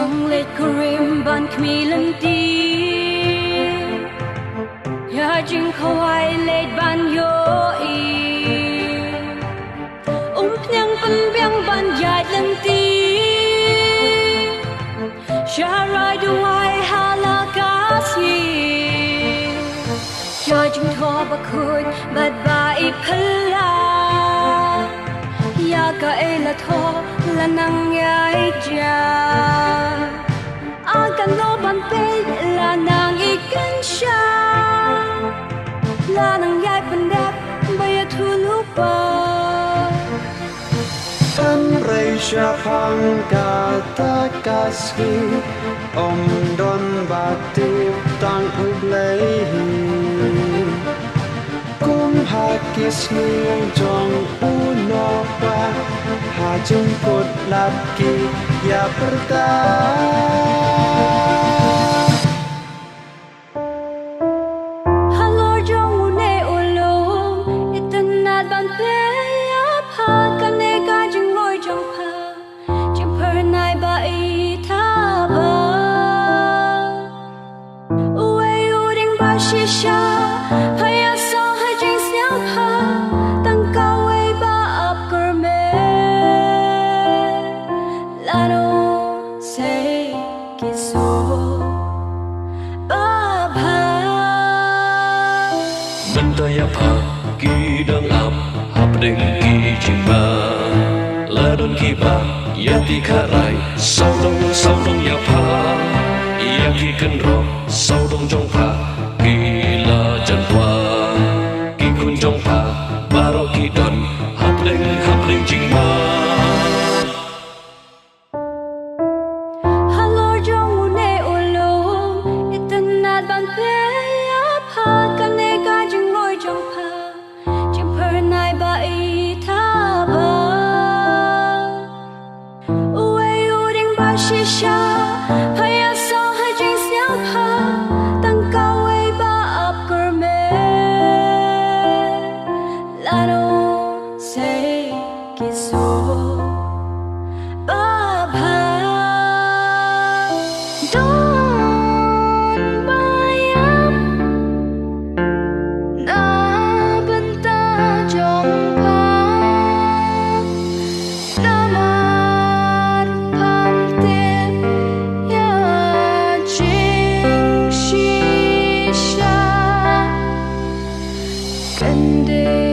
Trong lệ kurim ban kmi lần ti Ya jing khawai lệ ban yo i Pnyang penbiang ban yai lần ti Sharai duai halakasi Ya jing tho bakut bad bai phala Ya ka ela tho lanang yai ja Akan no ban pe lanang ikan sha Lanang yai pendap baya tulupa Reisha pangkata kasih Om don batip tang ublehi Kum hakis niyong jong uno pa Hajungkut lapki ya perta Halor jong une ulum Itanad ban pe ya pa Kane ka jing loi jong pa Jing per nai ba i ta ba Uwe uding ba shisha Paya so hai jing xiao pa Tang ka wei ba ap gur me Lano say kiso Mentaya pagi dan hap dengan kijima Ladon kiba ya tikarai Saudong ya pa Ya ki kenro saudong jong pa Gila jantwa Ki kun jong pa Baro ki don hap dengan jingma Halor jong une ulum Itanad ban pe ya pa Kane ka jing loi jong pa Jing per nai ba i ta ba Uwe uding ba shisha Paya so hai jing xiao pa Tang ka wei ba ap gur me Lano say kiso Don bayam na benta jong pa Namar pantip ya jing shisha Kende